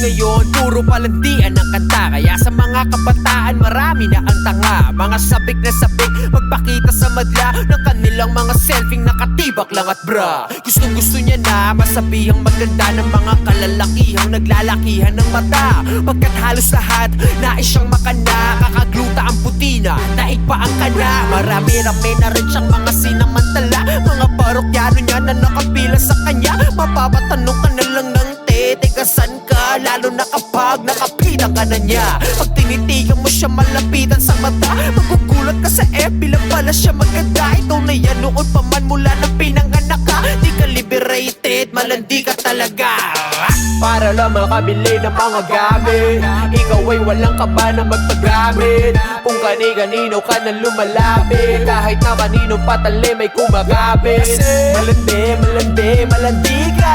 ngayon, puro palandian ang kanta. Kaya sa mga kabataan, marami na ang tanga. Mga sabik na sabik, magpakita sa madla ng kanilang mga selfie nakatibak lang at bra. Gustong gusto niya na masabihang maganda ng mga kalalakihang naglalakihan ng mata. Pagkat halos lahat, nais siyang makana. Kakagluta ang putina, daig pa ang kana. Marami-rami na rin siyang mga sinamantala. Mga parokyano niya na nakapila sa kanya. Mapapatanong ka na lang ng tigasan ka, lalo na kapag nakapitan ka na niya. Pag tinitigan mo siya malapitan sa mata, magugulat ka sa FB lang pala siya maganda. Ikaw na yan noon pa man mula na pinanganak ka. Di ka liberated, malandi ka talaga. Para lang makabili ng mga gamit, ikaw ay walang kaba na magpagamit. Kung kani-kanino ka na lumalapit, kahit na kaninong patali may kumagapit. Malandi, malandi, malandi ka.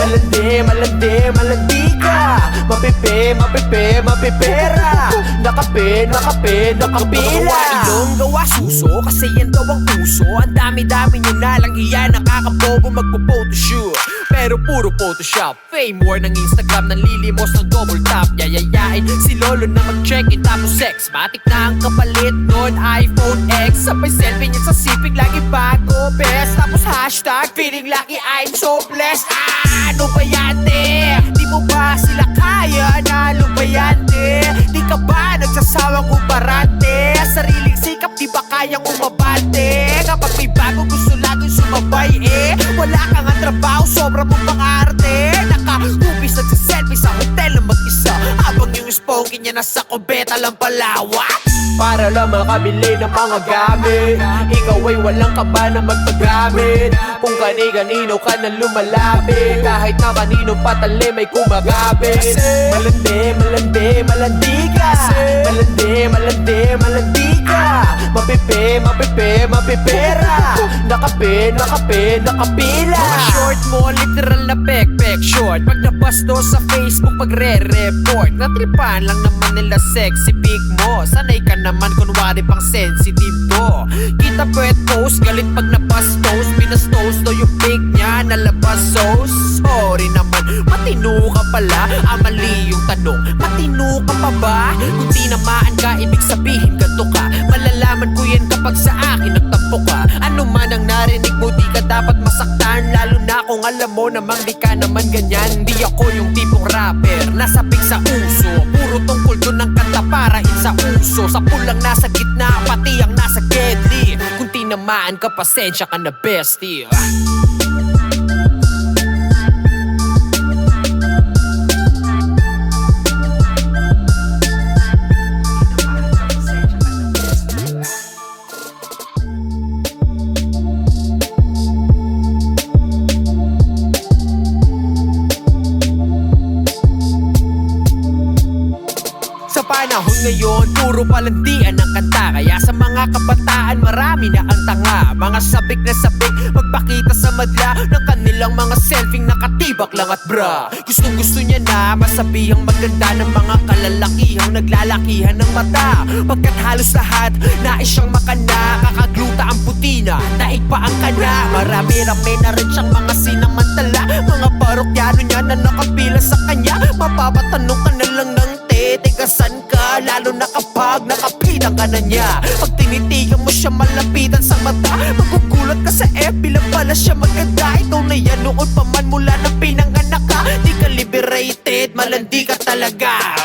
Malandi, malandi, malandi ka. Mapipi, mapipi, mapipera. Nakape, nakape, nakapila. Gawa ilong, gawa suso, kasi yan daw ang uso. Ang dami-dami nyo na lang iya, nakakabobo magpo-photoshoot. Pero puro Photoshop, fame war ng Instagram, nanlilimos ng double tap. Yayayain si Lolo na mag-check it, tapos sex matik na ang kapalit nun, iPhone X. Sabay selfie niya sa sipig, lagi bago, best. Tapos hashtag, feeling lucky, I'm so blessed. Ano ba yan, te? Di mo ba sila kaya? Nalo ba yan, te? Di ka ba nagsasawang kuparante? Sariling sikap, di ba kayang umabante? Kapag may bago, gusto laging sumabay, eh. Wala kang ang trabaho, sobra mong pang-arte. Naka-hupis, nagsiselfie sa hotel na mag-isa, habang yung spongy niya nasa kubeta lang palawa. Para lang makabili ng mga gamit, ikaw ay walang kaba na magpagamit. Kung kani-kanino ka na lumalapit, kahit na kaninong patali may kumagapit. Malandi, malandi, malandi ka. Malandi, malandi, malandi ka. Mapipi, mapipi, mapipera. Nakape, nakape, nakapila. Mga short mo, literal na pek-pek short. Pag nabasto sa Facebook, pagre-report. Natripan lang naman nila sexy pic mo. Sanay ka naman, kunwari pang sensitive to. Kita pwet post, galit pag nabastos. Binastos daw yung pic niya, nalabas sauce. Sorry naman, matino ka pala. Mali yung tanong, matino ka pa ba? Kung tinamaan ka, ibig sabihin ganto ka. Malalaman ko yan kapag sa akin nagtampo ka. Ano man ang narinig mo, di ka dapat masaktan. Lalo na kung alam mo namang di ka naman ganyan. Di ako yung tipong rapper, nasabik sa uso. Puro tungkol doon ang kanta para sa uso. Sa pulang nasa gitna, pati ang nasa deadly. Kung tinamaan ka, pasensya ka na bestie. Sa panahon ngayon, puro palandian ang kanta. Kaya sa mga kabataan, marami na ang tanga. Mga sabik na sabik, magpakita sa madla ng kanilang mga selfie nakatibak lang at bra. Gustong gusto niya na masabihang maganda ng mga kalalakihang naglalakihan ng mata. Pagkat halos lahat, nais siyang makana. Kakagluta ang putina, daig pa ang kana. Marami-rami na rin siyang mga sinamantala. Mga parokyano niya na nakapila sa kanya. Mapapatanong ka na lang ng tigasan ka, lalo na kapag nakapitan ka na niya. Pag tinitigan mo siya malapitan sa mata, magugulat ka sa FB lang pala siya maganda. Ikaw na yan noon pa man mula na pinanganak ka. Di ka liberated, malandi ka talaga.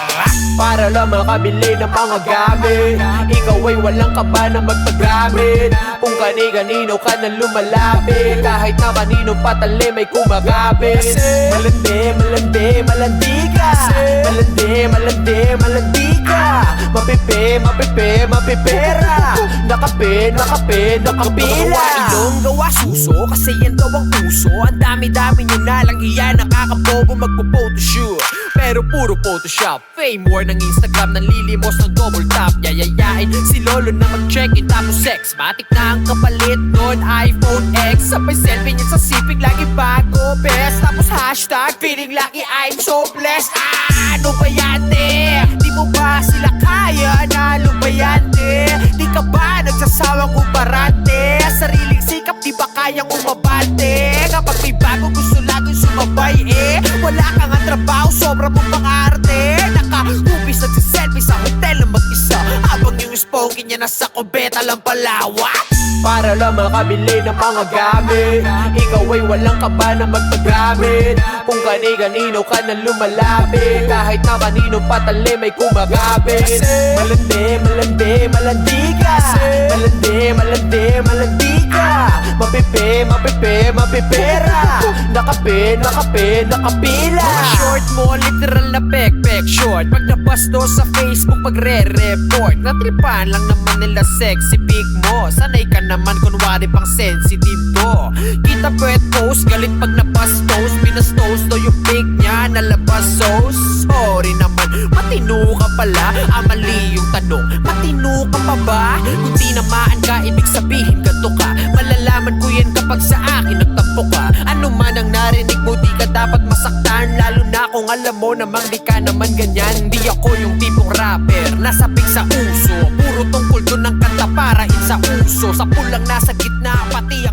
Para lang makabili ng mga gamit, ikaw ay walang kaba na magpagamit. Kung kani-kanino ka na lumalapit, kahit na kaninong patali may kumagapit. Malandi, malandi, malandi ka. Malandi, malandi, malandi ka. Mapipi, mapipi, mapipera. Nakape, nakape, nakapila. Gawa ilong, gawa suso, kasi yan daw ang uso. Ang dami-dami nyo na lang iya, nakakabobo magpo-photoshoot. Pero puro Photoshop, fame war ng Instagram, nanlilimos ng double tap. Yayayain si Lolo na mag-check it, tapos sex matik na ang kapalit nun, iPhone X. Sabay selfie niya sa sipig, lagi bago, best. Tapos hashtag, feeling lucky, I'm so blessed. Ano ba yan, te? Di mo ba sila kaya? Nalo ba yan, te? Di ka ba nagsasawang kuparante? Sariling sikap, di ba kayang umabante? Kapag may bago, gusto laging sumabay, eh. Wala kang ang trabaho, sobra mong pang-araw. akin yan nasa kubeta lang palawa. Para lang makabili ng mga gamit, ikaw ay walang kaba na magpagamit. Kung kani-kanino ka na lumalapit, kahit na kanino patali may kumagapit. Malandi, malandi, malandi ka. Malandi, malandi, malandi ka. Mapipe, mapipe, mapipera. Nakape, nakape, nakapila. Mga short mo, literal na pek-pek short. Pag nabasto sa Facebook, magre-report. Natripan lang naman nila sexy big mo. Sanay ka naman, kunwari pang sensitive to. Kita pwet post, galit pag nabastos. Binastos to yung big niya, nalabas sauce. Sorry naman, matino ka pala. Mali yung tanong, matino ka pa ba? Kung tinamaan ka, ibig sabihin ganto ka. Malalaman ko yan kapag sa akin nagtampo ka. Ano man ang narinig mo, di ka dapat masaktan. Lalo na kung alam mo namang di ka naman ganyan. Di ako yung tipong rapper, nasabik sa uso. Puro tungkol doon ng kanta para sa uso. Sa pulang nasa gitna, pati ang